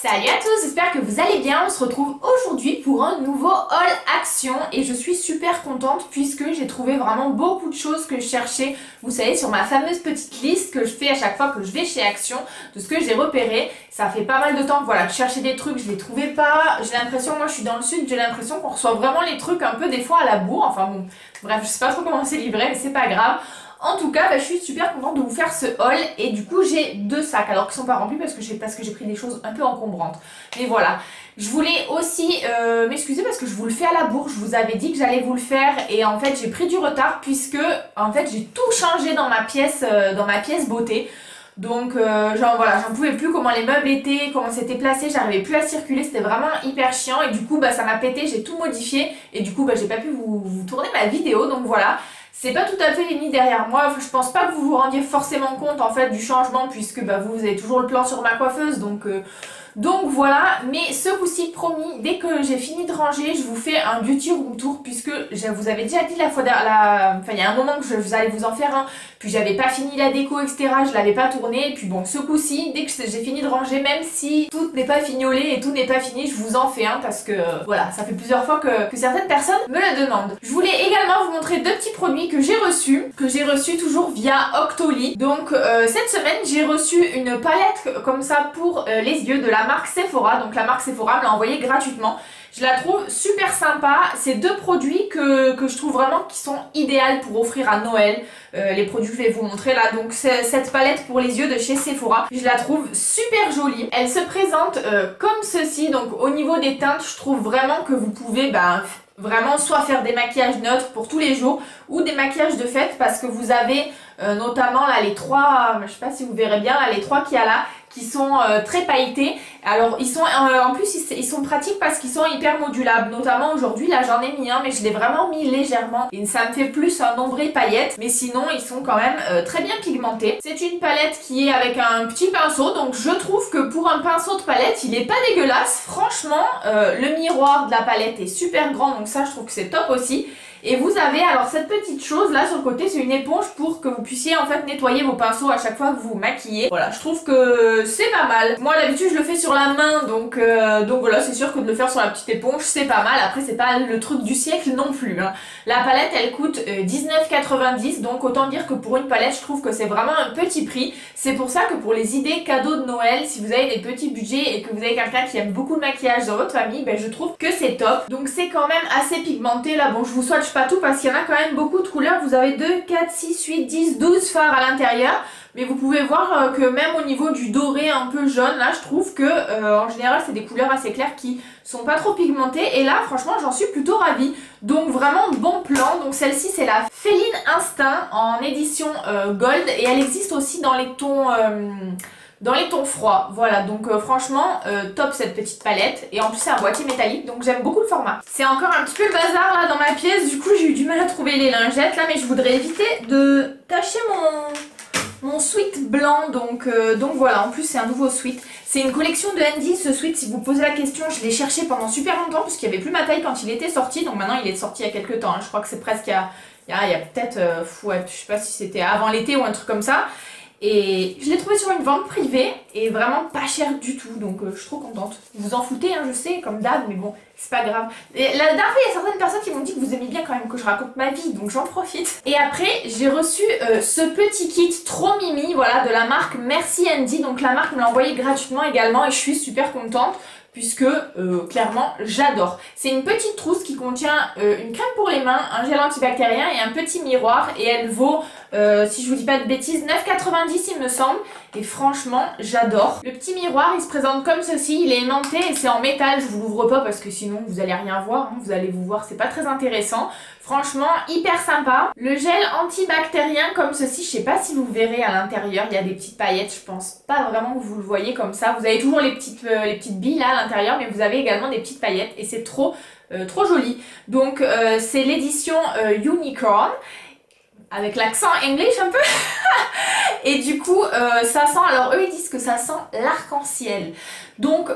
Salut à tous, j'espère que vous allez bien. On se retrouve aujourd'hui pour un nouveau haul action et je suis super contente puisque j'ai trouvé vraiment beaucoup de choses que je cherchais, vous savez, sur ma fameuse petite liste que je fais à chaque fois que je vais chez Action, de ce que j'ai repéré. Ça fait pas mal de temps que voilà, je cherchais des trucs, je les trouvais pas. J'ai l'impression, moi je suis dans le sud, j'ai l'impression qu'on reçoit vraiment les trucs un peu des fois à la bourre. Enfin bon, bref, je sais pas trop comment c'est livré, mais c'est pas grave. En tout cas, je suis super contente de vous faire ce haul et du coup j'ai deux sacs alors qu'ils sont pas remplis parce que j'ai pris des choses un peu encombrantes. Mais voilà, je voulais aussi m'excuser parce que je vous le fais à la bourre, je vous avais dit que j'allais vous le faire et en fait j'ai pris du retard puisque en fait j'ai tout changé dans ma pièce beauté. Donc genre voilà, j'en pouvais plus comment les meubles étaient, comment c'était placé, j'arrivais plus à circuler, c'était vraiment hyper chiant et du coup ça m'a pété, j'ai tout modifié et du coup j'ai pas pu vous tourner ma vidéo, donc voilà. C'est pas tout à fait mis derrière moi, je pense pas que vous vous rendiez forcément compte en fait du changement puisque vous avez toujours le plan sur ma coiffeuse donc voilà, mais ce coup-ci promis, dès que j'ai fini de ranger, je vous fais un beauty room tour puisque je vous avais déjà dit il y a un moment que vous allez vous en faire un, puis j'avais pas fini la déco etc, je l'avais pas tourné, et puis bon ce coup-ci, dès que j'ai fini de ranger, même si tout n'est pas fignolé et tout n'est pas fini, je vous en fais un parce que voilà, ça fait plusieurs fois que certaines personnes me le demandent. Je voulais également vous montrer deux petits produits que j'ai reçus toujours via Octoly. Donc cette semaine j'ai reçu une palette comme ça pour les yeux de la marque Sephora, donc la marque Sephora me l'a envoyée gratuitement. Je la trouve super sympa, c'est deux produits que je trouve vraiment qui sont idéaux pour offrir à Noël, les produits que je vais vous montrer là, donc cette palette pour les yeux de chez Sephora, je la trouve super jolie, elle se présente comme ceci, donc au niveau des teintes je trouve vraiment que vous pouvez vraiment soit faire des maquillages neutres pour tous les jours ou des maquillages de fête parce que vous avez notamment là les trois, je sais pas si vous verrez bien là, les trois qu'il y a là qui sont très pailletés. Alors ils sont en plus ils sont pratiques parce qu'ils sont hyper modulables, notamment aujourd'hui là j'en ai mis un mais je l'ai vraiment mis légèrement et ça me fait plus un ombré paillette, mais sinon ils sont quand même très bien pigmentés. C'est une palette qui est avec un petit pinceau, donc je trouve que pour un pinceau de palette il est pas dégueulasse, franchement le miroir de la palette est super grand, donc ça je trouve que c'est top aussi. Et vous avez alors cette petite chose là sur le côté, c'est une éponge pour que vous puissiez en fait nettoyer vos pinceaux à chaque fois que vous vous maquillez. Voilà, je trouve que c'est pas mal. Moi d'habitude je le fais sur la main, donc voilà, c'est sûr que de le faire sur la petite éponge c'est pas mal. Après c'est pas le truc du siècle non plus, hein. La palette elle coûte 19,90 €, donc autant dire que pour une palette je trouve que c'est vraiment un petit prix. C'est pour ça que pour les idées cadeaux de Noël, si vous avez des petits budgets et que vous avez quelqu'un qui aime beaucoup le maquillage dans votre famille, je trouve que c'est top. Donc c'est quand même assez pigmenté là, bon je vous swatch pas tout parce qu'il y en a quand même beaucoup de couleurs, vous avez 2, 4, 6, 8, 10, 12 fards à l'intérieur, mais vous pouvez voir que même au niveau du doré un peu jaune, là je trouve que en général c'est des couleurs assez claires qui sont pas trop pigmentées et là franchement j'en suis plutôt ravie, donc vraiment bon plan. Donc celle-ci c'est la Féline Instinct en édition gold et elle existe aussi dans les tons froids, voilà, donc franchement top cette petite palette, et en plus c'est un boîtier métallique donc j'aime beaucoup le format. C'est encore un petit peu le bazar là dans ma pièce, du coup j'ai eu du mal à trouver les lingettes là, mais je voudrais éviter de tacher mon sweat blanc, donc voilà, en plus c'est un nouveau sweat. C'est une collection de Handy ce sweat, si vous posez la question, je l'ai cherché pendant super longtemps parce qu'il n'y avait plus ma taille quand il était sorti, donc maintenant il est sorti il y a quelques temps, hein. Je crois que c'est presque il y a peut-être, ouais, je sais pas si c'était avant l'été ou un truc comme ça. Et je l'ai trouvé sur une vente privée et vraiment pas cher du tout, donc je suis trop contente. Vous vous en foutez, hein, je sais, comme d'hab, mais bon, c'est pas grave. Et la dernière fois, il y a certaines personnes qui m'ont dit que vous aimez bien quand même que je raconte ma vie, donc j'en profite. Et après, j'ai reçu ce petit kit trop mimi, voilà, de la marque Merci Handy, donc la marque me l'a envoyé gratuitement également et je suis super contente puisque clairement j'adore. C'est une petite trousse qui contient une crème pour les mains, un gel antibactérien et un petit miroir, et elle vaut, si je vous dis pas de bêtises, 9,90 il me semble, et franchement j'adore. Le petit miroir il se présente comme ceci, il est aimanté et c'est en métal, je vous l'ouvre pas parce que sinon vous allez rien voir, hein. Vous allez vous voir, c'est pas très intéressant. Franchement hyper sympa. Le gel antibactérien comme ceci, je sais pas si vous verrez à l'intérieur, il y a des petites paillettes, je pense pas vraiment que vous le voyez comme ça. Vous avez toujours les petites billes là à l'intérieur, mais vous avez également des petites paillettes et c'est trop joli. Donc c'est l'édition Unicorn, avec l'accent English un peu. Et du coup ça sent, alors eux ils disent que ça sent l'arc-en-ciel, donc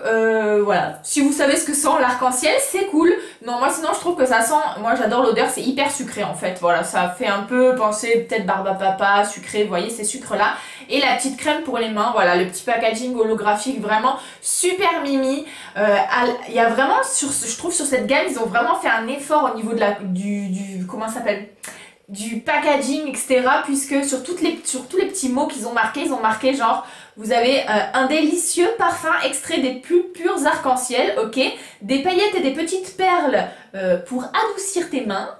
voilà, si vous savez ce que sent l'arc-en-ciel c'est cool. Non, moi sinon je trouve que ça sent, moi j'adore l'odeur, c'est hyper sucré en fait, voilà, ça fait un peu penser peut-être barbe à papa, sucré, vous voyez ces sucres là, et la petite crème pour les mains. Voilà, le petit packaging holographique vraiment super mimi. Il y a vraiment, je trouve sur cette gamme, ils ont vraiment fait un effort au niveau de comment ça s'appelle, du packaging, etc. Puisque sur tous les petits mots qu'ils ont marqués, ils ont marqué genre, vous avez un délicieux parfum extrait des plus purs arcs-en-ciel, ok, des paillettes et des petites perles pour adoucir tes mains.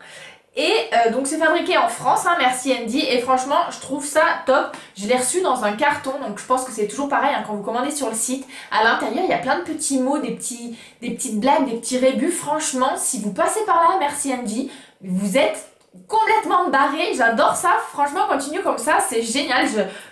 Et donc c'est fabriqué en France, hein, merci Andy, et franchement je trouve ça top. Je l'ai reçu dans un carton, donc je pense que c'est toujours pareil hein, quand vous commandez sur le site. À l'intérieur il y a plein de petits mots, des petites blagues, des petits rébus. Franchement si vous passez par là, merci Andy, vous êtes complètement barré, j'adore ça. Franchement continue comme ça, c'est génial.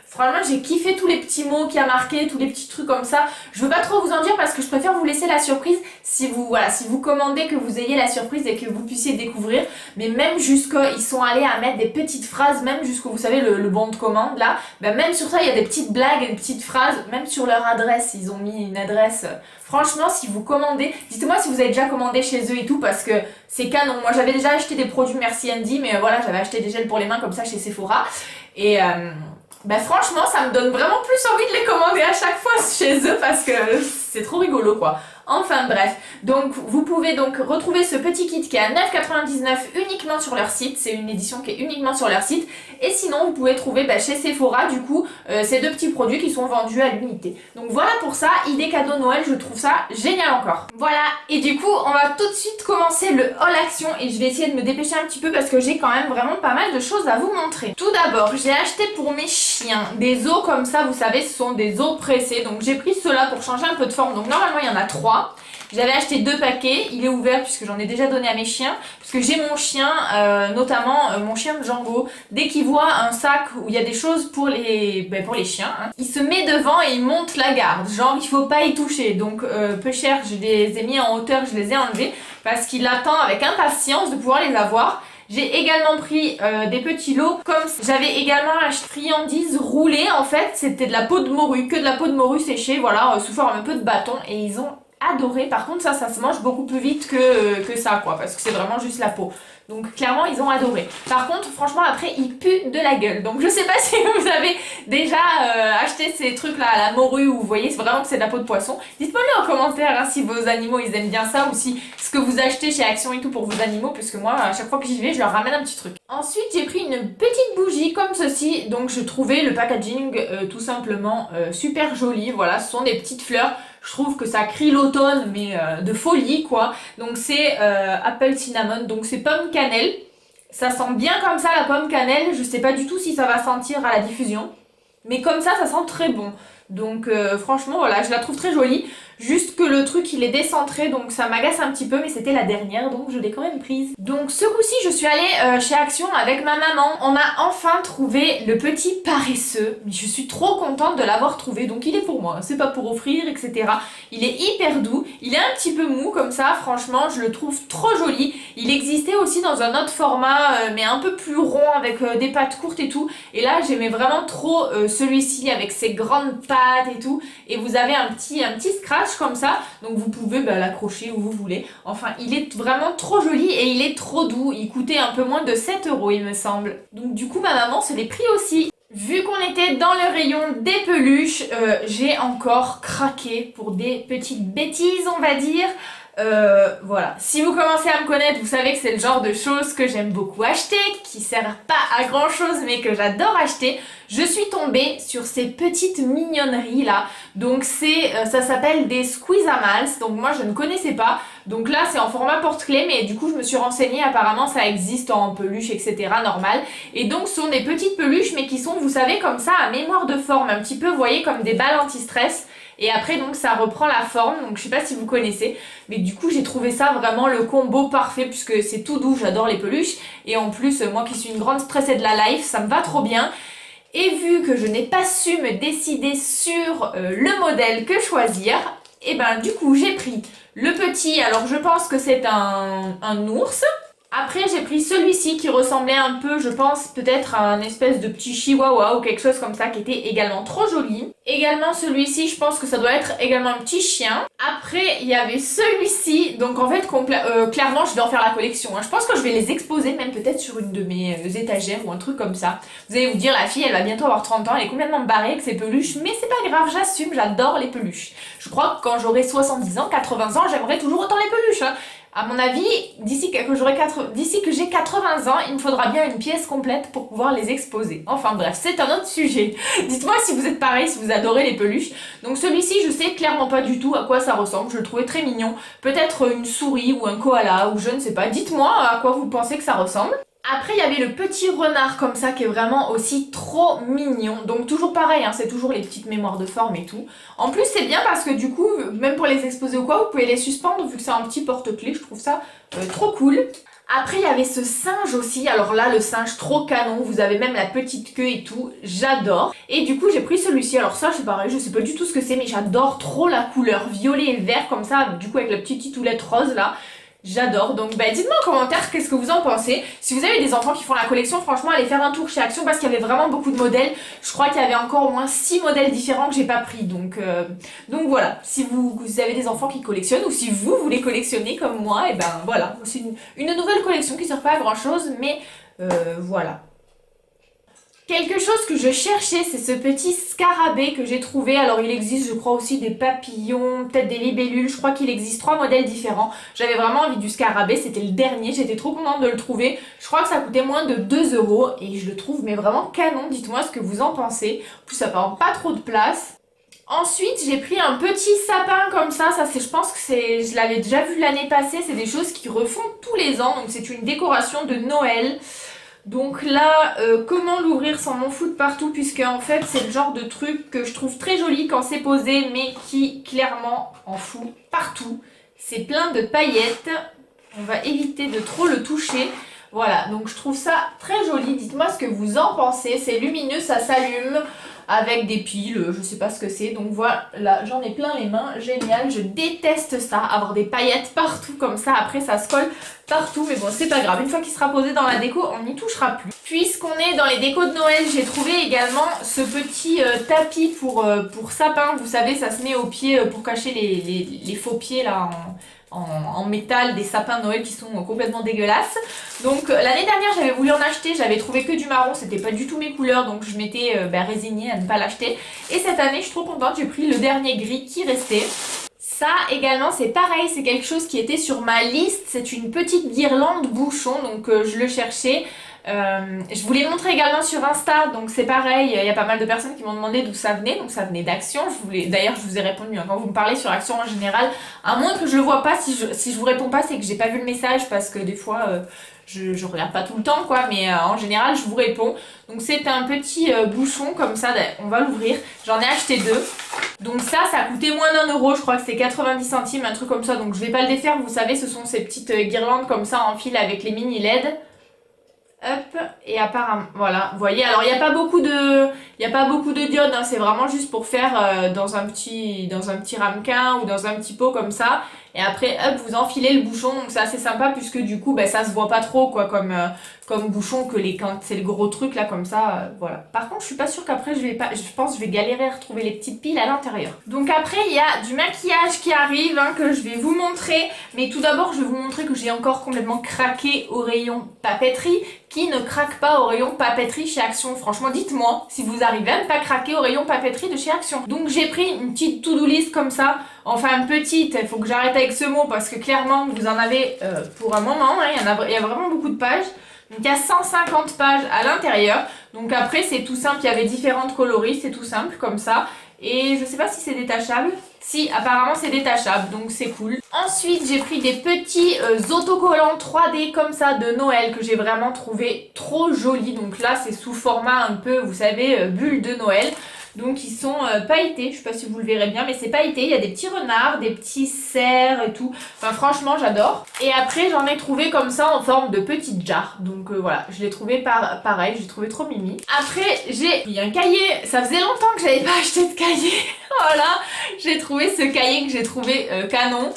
Franchement, j'ai kiffé tous les petits mots qu'il y a marqués, tous les petits trucs comme ça. Je veux pas trop vous en dire parce que je préfère vous laisser la surprise si vous commandez, que vous ayez la surprise et que vous puissiez découvrir. Mais même ils sont allés à mettre des petites phrases, même jusqu'au, vous savez, le bon de commande là. Ben même sur ça, il y a des petites blagues, des petites phrases. Même sur leur adresse, ils ont mis une adresse. Franchement, si vous commandez, dites-moi si vous avez déjà commandé chez eux et tout parce que c'est canon. Moi, j'avais déjà acheté des produits Merci Andy, mais voilà, j'avais acheté des gels pour les mains comme ça chez Sephora. Et bah franchement ça me donne vraiment plus envie de les commander à chaque fois chez eux parce que c'est trop rigolo quoi. Enfin bref, donc vous pouvez donc retrouver ce petit kit qui est à 9,99 uniquement sur leur site, c'est une édition qui est uniquement sur leur site, et sinon vous pouvez trouver chez Sephora du coup ces deux petits produits qui sont vendus à l'unité. Donc voilà pour ça, idée cadeau Noël, je trouve ça génial encore. Voilà, et du coup on va tout de suite commencer le haul action et je vais essayer de me dépêcher un petit peu parce que j'ai quand même vraiment pas mal de choses à vous montrer. Tout d'abord, j'ai acheté pour mes chiens des os comme ça, vous savez ce sont des os pressés, donc j'ai pris ceux-là pour changer un peu de forme, donc normalement il y en a 3. J'avais acheté 2 paquets, il est ouvert puisque j'en ai déjà donné à mes chiens, puisque j'ai mon chien, notamment mon chien Django, dès qu'il voit un sac où il y a des choses pour les chiens, hein, il se met devant et il monte la garde, genre il faut pas y toucher, donc peu cher, je les ai mis en hauteur, je les ai enlevés, parce qu'il attend avec impatience de pouvoir les avoir. J'ai également pris des petits lots, comme j'avais également acheté friandises roulées, en fait c'était de la peau de morue, que de la peau de morue séchée, voilà, sous forme un peu de bâton, et ils ont adoré. Par contre ça se mange beaucoup plus vite que ça quoi, parce que c'est vraiment juste la peau. Donc clairement ils ont adoré. Par contre franchement après ils puent de la gueule. Donc je sais pas si vous avez déjà acheté ces trucs là à la morue ou vous voyez c'est vraiment que c'est de la peau de poisson. Dites-moi le en commentaire hein, si vos animaux ils aiment bien ça ou si ce que vous achetez chez Action et tout pour vos animaux, puisque moi à chaque fois que j'y vais je leur ramène un petit truc. Ensuite j'ai pris une petite bougie comme ceci. Donc je trouvais le packaging tout simplement super joli. Voilà, ce sont des petites fleurs. Je trouve que ça crie l'automne, mais de folie, quoi. Donc c'est Apple Cinnamon, donc c'est pomme cannelle. Ça sent bien comme ça, la pomme cannelle. Je sais pas du tout si ça va sentir à la diffusion. Mais comme ça sent très bon. Donc franchement, voilà, je la trouve très jolie. Juste que le truc, il est décentré, donc ça m'agace un petit peu, mais c'était la dernière, donc je l'ai quand même prise. Donc ce coup-ci, je suis allée chez Action avec ma maman. On a enfin trouvé le petit paresseux, mais je suis trop contente de l'avoir trouvé, donc il est pour moi, c'est pas pour offrir, etc. Il est hyper doux, il est un petit peu mou comme ça, franchement, je le trouve trop joli. Il existait aussi dans un autre format, mais un peu plus rond, avec des pattes courtes et tout. Et là, j'aimais vraiment trop celui-ci, avec ses grandes pattes et tout. Et vous avez un petit scratch comme ça, donc vous pouvez l'accrocher où vous voulez. Enfin, il est vraiment trop joli et il est trop doux. Il coûtait un peu moins de 7 € il me semble. Donc du coup, ma maman se l'est pris aussi. Vu qu'on était dans le rayon des peluches, j'ai encore craqué pour des petites bêtises, on va dire. Voilà, si vous commencez à me connaître, vous savez que c'est le genre de choses que j'aime beaucoup acheter, qui servent pas à grand chose mais que j'adore acheter. Je suis tombée sur ces petites mignonneries là, donc ça s'appelle des Squeezamals, donc moi je ne connaissais pas. Donc là c'est en format porte-clés, mais du coup je me suis renseignée, apparemment ça existe en peluche etc, normal. Et donc ce sont des petites peluches mais qui sont, vous savez, comme ça à mémoire de forme, un petit peu, vous voyez, comme des balles anti-stress. Et après donc ça reprend la forme, donc je sais pas si vous connaissez, mais du coup j'ai trouvé ça vraiment le combo parfait puisque c'est tout doux, j'adore les peluches, et en plus moi qui suis une grande stressée de la life, ça me va trop bien. Et vu que je n'ai pas su me décider sur le modèle que choisir, et ben du coup j'ai pris le petit, alors je pense que c'est un ours, Après j'ai pris celui-ci qui ressemblait un peu, je pense, peut-être à un espèce de petit chihuahua ou quelque chose comme ça qui était également trop joli. Également celui-ci, je pense que ça doit être également un petit chien. Après il y avait celui-ci, donc en fait clairement je vais en faire la collection. Hein. Je pense que je vais les exposer même peut-être sur une de mes étagères ou un truc comme ça. Vous allez vous dire la fille elle va bientôt avoir 30 ans, elle est complètement barrée avec ses peluches, mais c'est pas grave, j'assume, j'adore les peluches. Je crois que quand j'aurai 70 ans, 80 ans, j'aimerais toujours autant les peluches. Hein. À mon avis, d'ici que j'ai 80 ans, il me faudra bien une pièce complète pour pouvoir les exposer. Enfin bref, c'est un autre sujet. Dites-moi si vous êtes pareil, si vous adorez les peluches. Donc celui-ci, je sais clairement pas du tout à quoi ça ressemble. Je le trouvais très mignon. Peut-être une souris ou un koala ou je ne sais pas. Dites-moi à quoi vous pensez que ça ressemble. Après, il y avait le petit renard comme ça qui est vraiment aussi trop mignon. Donc toujours pareil, hein, c'est toujours les petites mémoires de forme et tout. En plus, c'est bien parce que du coup, même pour les exposer ou quoi, vous pouvez les suspendre vu que c'est un petit porte-clés. Je trouve ça trop cool. Après, il y avait ce singe aussi. Alors là, le singe trop canon. Vous avez même la petite queue et tout. J'adore. Et du coup, j'ai pris celui-ci. Alors ça, c'est pareil, je sais pas du tout ce que c'est, mais j'adore trop la couleur violet et vert comme ça. Du coup, avec la petite titoulette rose là. J'adore, donc bah, dites-moi en commentaire qu'est-ce que vous en pensez. Si vous avez des enfants qui font la collection, franchement allez faire un tour chez Action parce qu'il y avait vraiment beaucoup de modèles. Je crois qu'il y avait encore au moins 6 modèles différents que j'ai pas pris. Donc voilà, si vous avez des enfants qui collectionnent ou si vous les collectionnez comme moi, et ben voilà, c'est une nouvelle collection qui sert pas à grand chose, mais voilà. Quelque chose que je cherchais, c'est ce petit scarabée que j'ai trouvé. Alors il existe, je crois, aussi des papillons, peut-être des libellules. Je crois qu'il existe 3 modèles différents. J'avais vraiment envie du scarabée, c'était le dernier. J'étais trop contente de le trouver. Je crois que ça coûtait moins de 2 € et je le trouve mais vraiment canon. Dites-moi ce que vous en pensez. En plus, ça prend pas trop de place. Ensuite, j'ai pris un petit sapin comme ça c'est, je pense que je l'avais déjà vu l'année passée. C'est des choses qui refont tous les ans. Donc c'est une décoration de Noël. Donc là, comment l'ouvrir sans m'en foutre partout, puisque en fait c'est le genre de truc que je trouve très joli quand c'est posé, mais qui clairement en fout partout. C'est plein de paillettes, on va éviter de trop le toucher. Voilà, donc je trouve ça très joli, dites-moi ce que vous en pensez. C'est lumineux, ça s'allume avec des piles, je sais pas ce que c'est. Donc voilà, j'en ai plein les mains, génial, je déteste ça, avoir des paillettes partout comme ça, après ça se colle partout, mais bon c'est pas grave, une fois qu'il sera posé dans la déco, on n'y touchera plus. Puisqu'on est dans les décos de Noël, j'ai trouvé également ce petit tapis pour sapin, vous savez ça se met au pied pour cacher les faux pieds là en métal des sapins de Noël qui sont complètement dégueulasses. Donc l'année dernière j'avais voulu en acheter, j'avais trouvé que du marron, c'était pas du tout mes couleurs, donc je m'étais résignée à ne pas l'acheter. Et cette année je suis trop contente, j'ai pris le dernier gris qui restait. Ça également c'est pareil, c'est quelque chose qui était sur ma liste, c'est une petite guirlande bouchon, donc je le cherchais. Je vous l'ai montré également sur Insta, donc c'est pareil, il y a pas mal de personnes qui m'ont demandé d'où ça venait, donc ça venait d'Action. D'ailleurs je vous ai répondu, hein, quand vous me parlez sur Action en général, à moins que je le vois pas, si je vous réponds pas c'est que j'ai pas vu le message, parce que des fois je regarde pas tout le temps quoi, mais en général je vous réponds. Donc c'est un petit bouchon comme ça, on va l'ouvrir, j'en ai acheté 2. Donc ça coûtait moins d'1 €, je crois que c'était 90 centimes, un truc comme ça, donc je vais pas le défaire, vous savez ce sont ces petites guirlandes comme ça en fil avec les mini LED. Hop, et apparemment, voilà, vous voyez, alors il n'y a pas beaucoup de diodes, hein, c'est vraiment juste pour faire dans un petit ramequin ou dans un petit pot comme ça, et après, hop, vous enfilez le bouchon, donc c'est assez sympa puisque du coup, ça se voit pas trop, quoi, comme bouchon quand c'est le gros truc, là, comme ça, voilà. Par contre, je suis pas sûre qu'après, je pense que je vais galérer à retrouver les petites piles à l'intérieur. Donc après, il y a du maquillage qui arrive, hein, que je vais vous montrer, mais tout d'abord, je vais vous montrer que j'ai encore complètement craqué au rayon papeterie. Qui ne craque pas au rayon papeterie chez Action? Franchement, dites-moi si vous arrivez à ne pas craquer au rayon papeterie de chez Action. Donc j'ai pris une petite to-do list comme ça, enfin une petite, il faut que j'arrête avec ce mot parce que clairement vous en avez pour un moment, hein, il y a vraiment beaucoup de pages. Donc il y a 150 pages à l'intérieur, donc après c'est tout simple, il y avait différentes coloris, c'est tout simple comme ça. Et je sais pas si c'est détachable. Si, apparemment c'est détachable, donc c'est cool. Ensuite, j'ai pris des petits autocollants 3D comme ça de Noël que j'ai vraiment trouvé trop jolis. Donc là, c'est sous format un peu, vous savez, bulle de Noël. Donc ils sont pailletés, je sais pas si vous le verrez bien, mais c'est pailleté, il y a des petits renards, des petits cerfs et tout. Enfin franchement j'adore. Et après j'en ai trouvé comme ça en forme de petites jarres. Donc voilà, je l'ai trouvé pareil, je l'ai trouvé trop mimi. Après j'ai pris un cahier, ça faisait longtemps que j'avais pas acheté de cahier. Voilà, j'ai trouvé ce cahier que j'ai trouvé canon.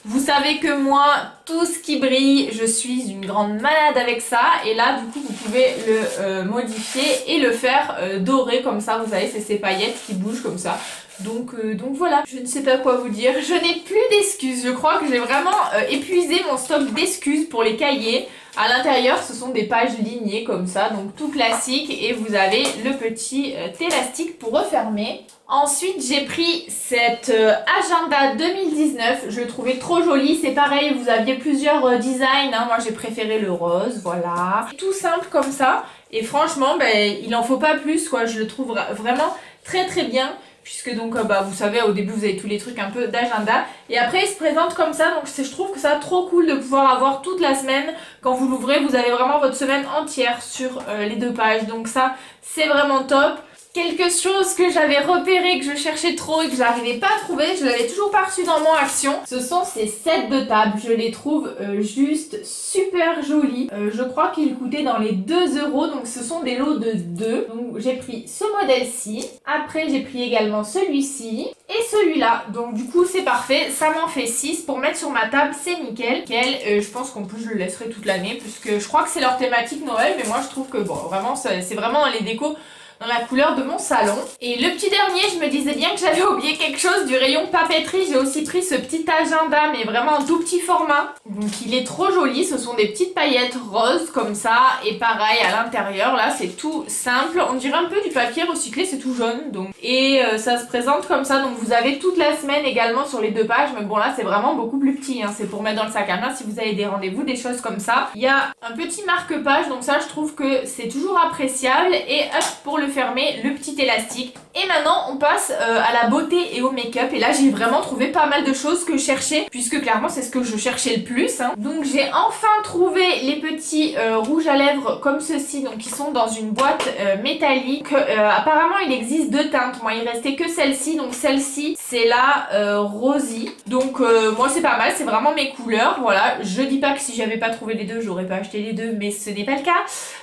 Vous savez que moi, tout ce qui brille, je suis une grande malade avec ça. Et là, du coup, vous pouvez le modifier et le faire doré comme ça. Vous savez, c'est ces paillettes qui bougent comme ça. Donc voilà, je ne sais pas quoi vous dire. Je n'ai plus d'excuses. Je crois que j'ai vraiment épuisé mon stock d'excuses pour les cahiers. À l'intérieur, ce sont des pages lignées comme ça, donc tout classique. Et vous avez le petit élastique pour refermer. Ensuite, j'ai pris cet agenda 2019. Je le trouvais trop joli. C'est pareil, vous aviez plusieurs designs. Hein. Moi, j'ai préféré le rose, voilà. Tout simple comme ça. Et franchement, il en faut pas plus, quoi. Je le trouve vraiment très très bien. Puisque donc, vous savez, au début, vous avez tous les trucs un peu d'agenda. Et après, il se présente comme ça. Donc, je trouve que ça trop cool de pouvoir avoir toute la semaine. Quand vous l'ouvrez, vous avez vraiment votre semaine entière sur les 2 pages. Donc ça, c'est vraiment top. Quelque chose que j'avais repéré, que je cherchais trop et que j'arrivais pas à trouver, je l'avais toujours pas reçu dans mon action. Ce sont ces sets de table, je les trouve juste super jolis. Je crois qu'ils coûtaient dans les 2 €, donc ce sont des lots de 2. Donc j'ai pris ce modèle-ci, après j'ai pris également celui-ci et celui-là. Donc du coup c'est parfait, ça m'en fait 6 pour mettre sur ma table, c'est nickel. Je pense qu'en plus je le laisserai toute l'année puisque je crois que c'est leur thématique Noël, mais moi je trouve que bon, vraiment c'est vraiment dans les décos dans la couleur de mon salon. Et le petit dernier, je me disais bien que j'avais oublié quelque chose du rayon papeterie. J'ai aussi pris ce petit agenda, mais vraiment un tout petit format. Donc il est trop joli, ce sont des petites paillettes roses comme ça. Et pareil à l'intérieur, là c'est tout simple. On dirait un peu du papier recyclé, c'est tout jaune. Donc. Et ça se présente comme ça, donc vous avez toute la semaine également sur les 2 pages. Mais bon là c'est vraiment beaucoup plus petit, hein. C'est pour mettre dans le sac à main si vous avez des rendez-vous, des choses comme ça. Il y a un petit marque-page, donc ça je trouve que c'est toujours appréciable. Et hop, pour le fermer, le petit élastique. Et maintenant on passe à la beauté et au make-up. Et là j'ai vraiment trouvé pas mal de choses que je cherchais, puisque clairement c'est ce que je cherchais le plus, hein. Donc j'ai enfin trouvé les petits rouges à lèvres comme ceci, donc qui sont dans une boîte métallique. Apparemment il existe 2 teintes, moi il restait que celle-ci. Donc celle-ci c'est la Rosy. Donc moi c'est pas mal, c'est vraiment mes couleurs. Voilà, je dis pas que si j'avais pas trouvé les 2 j'aurais pas acheté les 2, mais ce n'est pas le cas.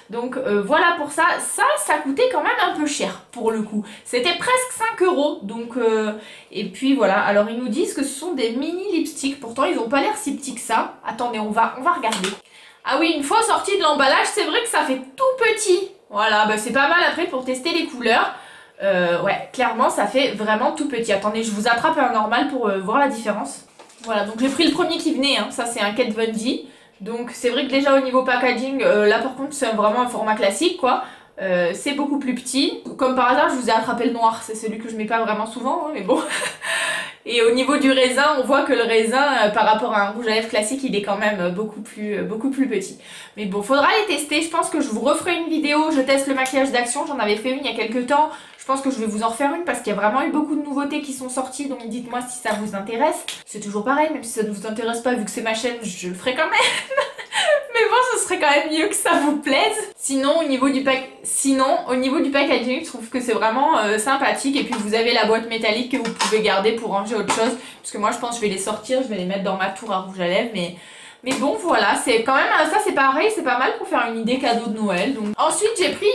Donc voilà pour ça. Ça coûtait quand même un peu cher pour le coup. C'était presque 5 €. Donc et puis voilà. Alors ils nous disent que ce sont des mini lipsticks. Pourtant ils ont pas l'air si petits que ça. Attendez, on va regarder. Ah oui, une fois sorti de l'emballage, c'est vrai que ça fait tout petit. Voilà, c'est pas mal après pour tester les couleurs. Ouais, clairement ça fait vraiment tout petit. Attendez, je vous attrape un normal pour voir la différence. Voilà, donc j'ai pris le premier qui venait, hein. Ça c'est un Kat Von D. Donc c'est vrai que déjà au niveau packaging, là par contre c'est vraiment un format classique quoi. C'est beaucoup plus petit. Comme par hasard je vous ai attrapé le noir, c'est celui que je mets pas vraiment souvent, hein, mais bon. Et au niveau du raisin, on voit que le raisin par rapport à un rouge à lèvres classique il est quand même beaucoup plus petit. Mais bon, faudra les tester, je pense que je vous referai une vidéo, je teste le maquillage d'Action, j'en avais fait une il y a quelques temps. Je pense que je vais vous en refaire une parce qu'il y a vraiment eu beaucoup de nouveautés qui sont sorties, donc dites-moi si ça vous intéresse. C'est toujours pareil, même si ça ne vous intéresse pas vu que c'est ma chaîne, je le ferai quand même. Mais bon, ce serait quand même mieux que ça vous plaise. Sinon, au niveau du packaging, je trouve que c'est vraiment sympathique. Et puis vous avez la boîte métallique que vous pouvez garder pour ranger autre chose. Parce que moi, je pense que je vais les sortir, je vais les mettre dans ma tour à rouge à lèvres, mais bon voilà, c'est quand même, ça c'est pareil, c'est pas mal pour faire une idée cadeau de Noël. Donc. Ensuite j'ai pris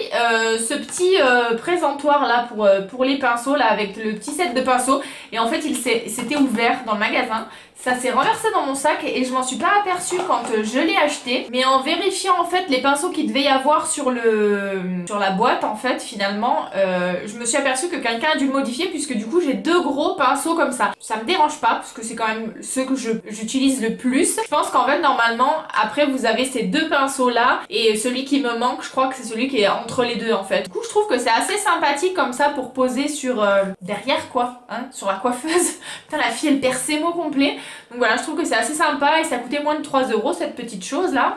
ce petit présentoir là pour les pinceaux là avec le petit set de pinceaux. Et en fait c'était ouvert dans le magasin. Ça s'est renversé dans mon sac et je m'en suis pas aperçue quand je l'ai acheté. Mais en vérifiant en fait les pinceaux qu'il devait y avoir sur la boîte en fait finalement, je me suis aperçue que quelqu'un a dû le modifier puisque du coup j'ai 2 gros pinceaux comme ça. Ça me dérange pas parce que c'est quand même ceux que j'utilise le plus. Je pense qu'en fait normalement après vous avez ces 2 pinceaux là et celui qui me manque je crois que c'est celui qui est entre les deux en fait. Du coup je trouve que c'est assez sympathique comme ça pour poser sur derrière quoi, hein, sur la coiffeuse. Putain la fille elle perd ses mots complets. Donc voilà, je trouve que c'est assez sympa et ça coûtait moins de 3 € cette petite chose là.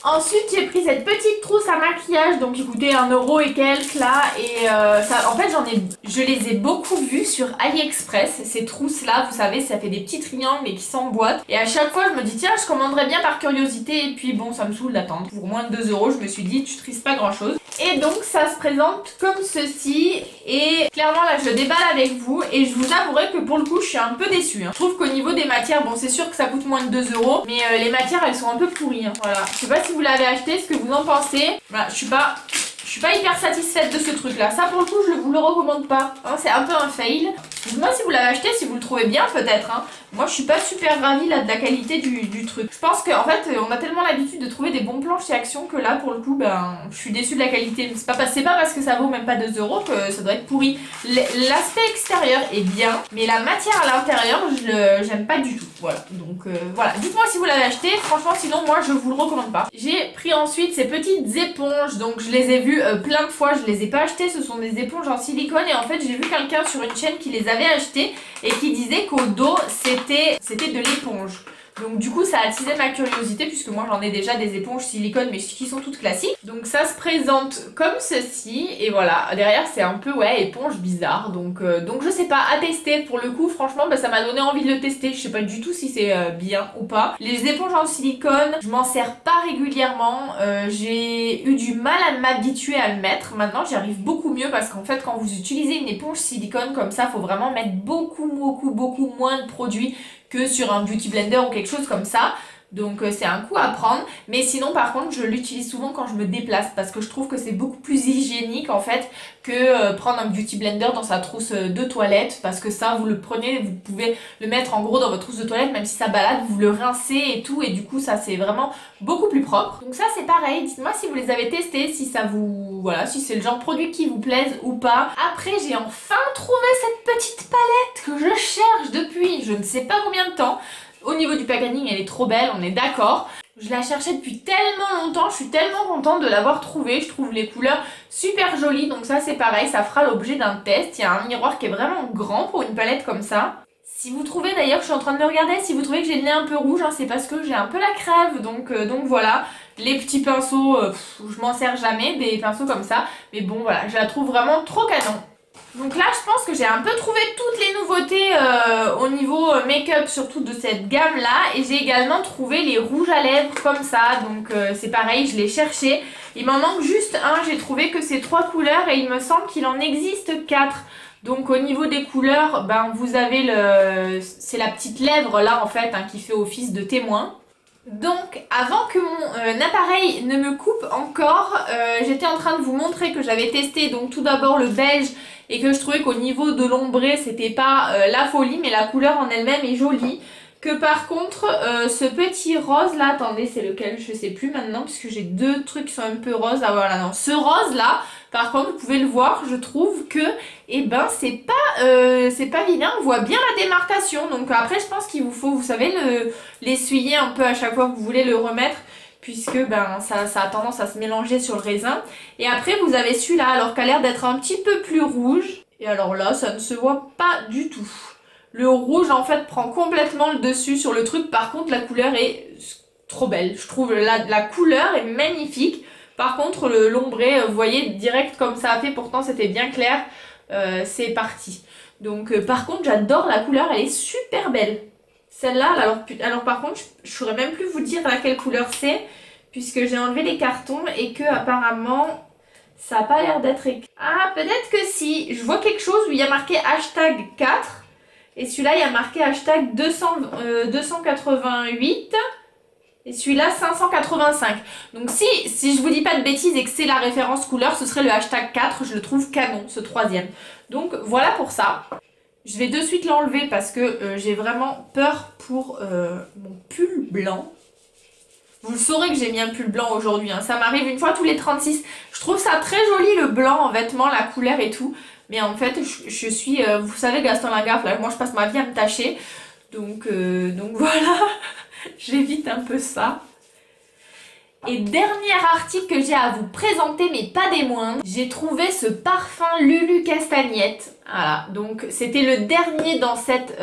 Ensuite j'ai pris cette petite trousse à maquillage donc qui coûtait 1 € et quelques là et ça, en fait je les ai beaucoup vues sur AliExpress ces trousses là, vous savez ça fait des petits triangles et qui s'emboîtent et à chaque fois je me dis tiens je commanderais bien par curiosité et puis bon ça me saoule d'attendre. Pour moins de 2 € je me suis dit tu tristes pas grand chose et donc ça se présente comme ceci et clairement là je le déballe avec vous et je vous avouerai que pour le coup je suis un peu déçue, hein. Je trouve qu'au niveau des matières, bon c'est sûr que ça coûte moins de 2 € mais les matières elles sont un peu pourries, hein. Voilà, je sais pas si vous l'avez acheté, ce que vous en pensez. Voilà, je suis pas hyper satisfaite de ce truc là. Ça pour le coup je vous le recommande pas, hein, c'est un peu un fail. Dites-moi si vous l'avez acheté, si vous le trouvez bien peut-être, hein. Moi je suis pas super ravie là de la qualité du truc. Je pense qu'en fait on a tellement l'habitude de trouver des bons plans chez Action que là pour le coup ben je suis déçue de la qualité. C'est pas parce que ça vaut même pas 2 euros que ça doit être pourri. L'aspect extérieur est bien, mais la matière à l'intérieur j'aime pas du tout. Voilà, donc voilà. Dites-moi si vous l'avez acheté, franchement sinon moi je vous le recommande pas. J'ai pris ensuite ces petites éponges, donc je les ai vues plein de fois, je les ai pas achetées, ce sont des éponges en silicone et en fait j'ai vu quelqu'un sur une chaîne qui les avait achetées et qui disait qu'au dos c'était de l'éponge. Donc du coup ça a attisé ma curiosité puisque moi j'en ai déjà des éponges silicone mais qui sont toutes classiques. Donc ça se présente comme ceci et voilà, derrière c'est un peu ouais éponge bizarre donc je sais pas, à tester pour le coup. Franchement bah, ça m'a donné envie de le tester, je sais pas du tout si c'est bien ou pas. Les éponges en silicone je m'en sers pas régulièrement, j'ai eu du mal à m'habituer à le mettre. Maintenant j'y arrive beaucoup mieux parce qu'en fait quand vous utilisez une éponge silicone comme ça faut vraiment mettre beaucoup moins de produits que sur un beauty blender ou quelque chose comme ça. Donc c'est un coup à prendre. Mais sinon par contre je l'utilise souvent quand je me déplace parce que je trouve que c'est beaucoup plus hygiénique en fait que prendre un beauty blender dans sa trousse de toilette, parce que ça vous le prenez, vous pouvez le mettre en gros dans votre trousse de toilette même si ça balade, vous le rincez et tout et du coup ça c'est vraiment beaucoup plus propre. Donc ça c'est pareil, dites-moi si vous les avez testés, si ça vous... voilà, si c'est le genre de produit qui vous plaise ou pas. Après j'ai enfin trouvé cette petite palette que je cherche depuis je ne sais pas combien de temps. Au niveau du packaging, elle est trop belle, on est d'accord. Je la cherchais depuis tellement longtemps, je suis tellement contente de l'avoir trouvée. Je trouve les couleurs super jolies, donc ça c'est pareil, ça fera l'objet d'un test. Il y a un miroir qui est vraiment grand pour une palette comme ça. Si vous trouvez, d'ailleurs, je suis en train de le regarder, si vous trouvez que j'ai le nez un peu rouge, hein, c'est parce que j'ai un peu la crève, donc voilà. Les petits pinceaux, je m'en sers jamais, des pinceaux comme ça. Mais bon, voilà, je la trouve vraiment trop canon. Donc là je pense que j'ai un peu trouvé toutes les nouveautés au niveau make-up, surtout de cette gamme là, et j'ai également trouvé les rouges à lèvres comme ça, donc c'est pareil, je l'ai cherché. Il m'en manque juste un, j'ai trouvé que c'est 3 couleurs et il me semble qu'il en existe 4. Donc au niveau des couleurs, ben vous avez c'est la petite lèvre là en fait hein, qui fait office de témoin. Donc avant que mon appareil ne me coupe encore, j'étais en train de vous montrer que j'avais testé donc tout d'abord le beige et que je trouvais qu'au niveau de l'ombré c'était pas la folie, mais la couleur en elle-même est jolie. Que par contre ce petit rose là, attendez c'est lequel je sais plus maintenant puisque j'ai deux trucs qui sont un peu roses. Ah voilà, non, ce rose là par contre vous pouvez le voir, je trouve que eh ben c'est pas vilain, on voit bien la démarcation. Donc après je pense qu'il vous faut, vous savez, l'essuyer un peu à chaque fois que vous voulez le remettre, puisque ben ça a tendance à se mélanger sur le raisin. Et après vous avez celui-là alors qu'elle a l'air d'être un petit peu plus rouge, et alors là ça ne se voit pas du tout. Le rouge en fait prend complètement le dessus sur le truc. Par contre la couleur est trop belle, je trouve la couleur est magnifique. Par contre l'ombré, vous voyez direct comme ça a fait, pourtant c'était bien clair, c'est parti. Donc par contre j'adore la couleur, elle est super belle. Celle-là, alors par contre je saurais même plus vous dire laquelle couleur c'est, puisque j'ai enlevé les cartons et que apparemment ça n'a pas l'air d'être écrit. Ah peut-être que si, je vois quelque chose où il y a marqué hashtag 4. Et celui-là, il y a marqué hashtag 288 et celui-là 585. Donc si je vous dis pas de bêtises et que c'est la référence couleur, ce serait le hashtag 4. Je le trouve canon, ce troisième. Donc voilà pour ça. Je vais de suite l'enlever parce que j'ai vraiment peur pour mon pull blanc. Vous le saurez que j'ai mis un pull blanc aujourd'hui, hein. Ça m'arrive une fois tous les 36. Je trouve ça très joli le blanc en vêtements, la couleur et tout. Mais en fait, je suis... vous savez Gaston Lagaffe, là, moi je passe ma vie à me tâcher. Donc voilà, j'évite un peu ça. Et dernier article que j'ai à vous présenter, mais pas des moindres, j'ai trouvé ce parfum Lulu Castagnette. Voilà, donc c'était le dernier dans cette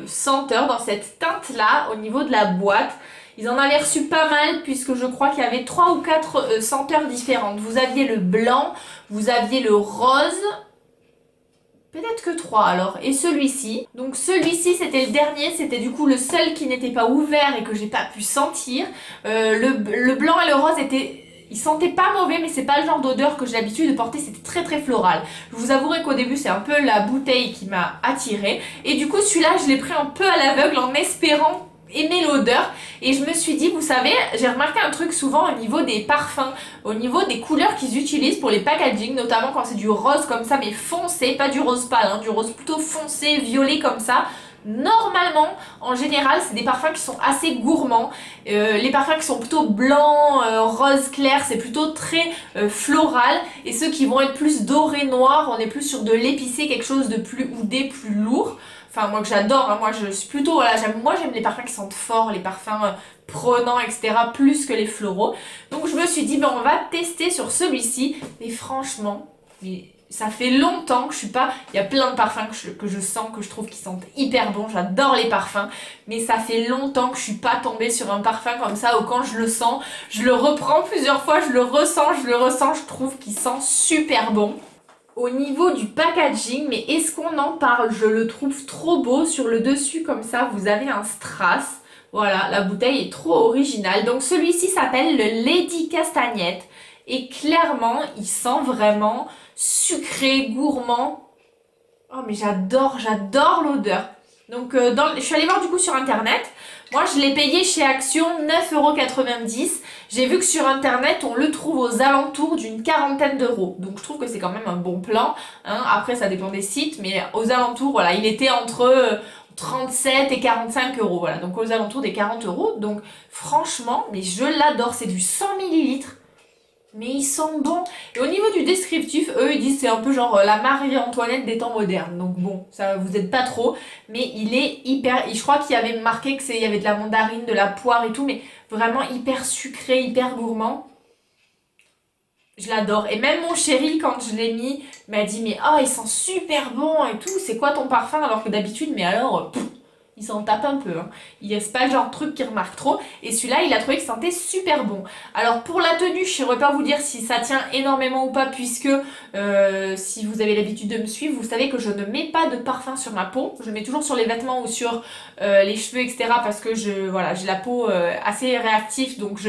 senteur, dans cette teinte-là, au niveau de la boîte. Ils en avaient reçu pas mal puisque je crois qu'il y avait 3 ou 4 senteurs différentes. Vous aviez le blanc, vous aviez le rose... Peut-être que 3 alors, et celui-ci. Donc celui-ci c'était le dernier, c'était du coup le seul qui n'était pas ouvert et que j'ai pas pu sentir. Le blanc et le rose étaient... Ils sentaient pas mauvais, mais c'est pas le genre d'odeur que j'ai l'habitude de porter, c'était très très floral. Je vous avouerai qu'au début c'est un peu la bouteille qui m'a attirée. Et du coup celui-là je l'ai pris un peu à l'aveugle en espérant aimer l'odeur, et je me suis dit, vous savez, j'ai remarqué un truc souvent au niveau des parfums, au niveau des couleurs qu'ils utilisent pour les packaging, notamment quand c'est du rose comme ça mais foncé, pas du rose pâle, hein, du rose plutôt foncé, violet comme ça. Normalement, en général, c'est des parfums qui sont assez gourmands. Les parfums qui sont plutôt blancs, rose clair, c'est plutôt très floral. Et ceux qui vont être plus dorés, noirs, on est plus sur de l'épicé, quelque chose de plus oudé, plus lourd. Enfin, moi que j'adore, hein, moi je suis plutôt, voilà, j'aime les parfums qui sentent fort, les parfums prenants, etc., plus que les floraux. Donc je me suis dit, ben on va tester sur celui-ci. Et franchement, mais ça fait longtemps que je suis pas... Il y a plein de parfums que je sens, que je trouve qui sentent hyper bon. J'adore les parfums. Mais ça fait longtemps que je suis pas tombée sur un parfum comme ça où quand je le sens, je le reprends plusieurs fois, je le ressens, je trouve qu'il sent super bon. Au niveau du packaging, mais est-ce qu'on en parle? Je le trouve trop beau. Sur le dessus, comme ça, vous avez un strass. Voilà, la bouteille est trop originale. Donc celui-ci s'appelle le Lady Castagnette. Et clairement, il sent vraiment sucré, gourmand. Oh mais j'adore l'odeur. Donc je suis allée voir du coup sur internet. Moi je l'ai payé chez Action 9,90 €. J'ai vu que sur internet on le trouve aux alentours d'une quarantaine d'euros. Donc je trouve que c'est quand même un bon plan. Hein. Après ça dépend des sites, mais aux alentours, voilà, il était entre 37 et 45 €. Voilà, donc aux alentours des 40 €. Donc franchement, mais je l'adore. C'est du 100 ml. Mais ils sentent bon. Et au niveau du descriptif, eux ils disent c'est un peu genre la Marie-Antoinette des temps modernes. Donc bon, ça vous aide pas trop. Mais il est hyper... Je crois qu'il y avait marqué que il y avait de la mandarine, de la poire et tout. Mais vraiment hyper sucré, hyper gourmand. Je l'adore. Et même mon chéri, quand je l'ai mis, m'a dit mais oh il sent super bon et tout. C'est quoi ton parfum? Alors que d'habitude, mais alors... il s'en tape un peu, hein. C'est pas le genre de truc qu'il remarque trop. Et celui-là, il a trouvé qu'il sentait super bon. Alors pour la tenue, je ne saurais pas vous dire si ça tient énormément ou pas, puisque si vous avez l'habitude de me suivre, vous savez que je ne mets pas de parfum sur ma peau. Je mets toujours sur les vêtements ou sur les cheveux, etc. Parce que voilà, j'ai la peau assez réactive, donc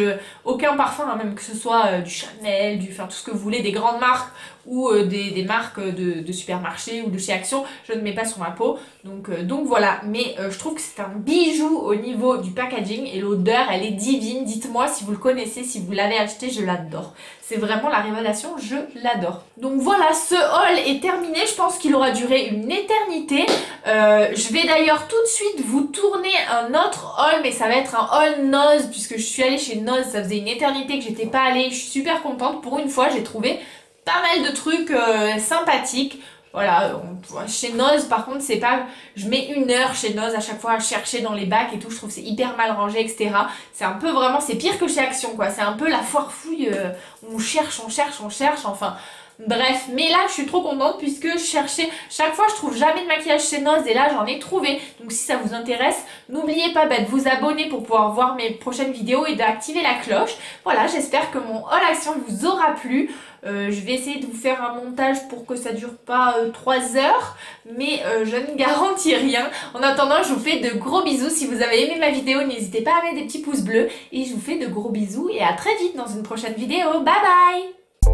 aucun parfum, hein, même que ce soit du Chanel, enfin tout ce que vous voulez, des grandes marques ou des marques de supermarché ou de chez Action, je ne mets pas sur ma peau. Donc voilà, mais je trouve que c'est un bijou au niveau du packaging et l'odeur elle est divine. Dites-moi si vous le connaissez, si vous l'avez acheté, je l'adore. C'est vraiment la révélation, je l'adore. Donc voilà, ce haul est terminé, je pense qu'il aura duré une éternité. Je vais d'ailleurs tout de suite vous tourner un autre haul, mais ça va être un haul Nose, puisque je suis allée chez Nose, ça faisait une éternité que j'étais pas allée, je suis super contente. Pour une fois, j'ai trouvé pas mal de trucs sympathiques. Voilà, chez Nose par contre c'est pas... Je mets 1 heure chez Nose à chaque fois à chercher dans les bacs et tout, je trouve que c'est hyper mal rangé, etc. C'est un peu vraiment, c'est pire que chez Action quoi, c'est un peu la foire fouille, on cherche, enfin... Bref, mais là je suis trop contente puisque je cherchais, chaque fois je trouve jamais de maquillage chez Nose et là j'en ai trouvé. Donc si ça vous intéresse, n'oubliez pas de vous abonner pour pouvoir voir mes prochaines vidéos et d'activer la cloche. Voilà, j'espère que mon haul action vous aura plu. Je vais essayer de vous faire un montage pour que ça dure pas 3 heures, mais je ne garantis rien. En attendant, je vous fais de gros bisous. Si vous avez aimé ma vidéo, n'hésitez pas à mettre des petits pouces bleus et je vous fais de gros bisous et à très vite dans une prochaine vidéo. Bye bye!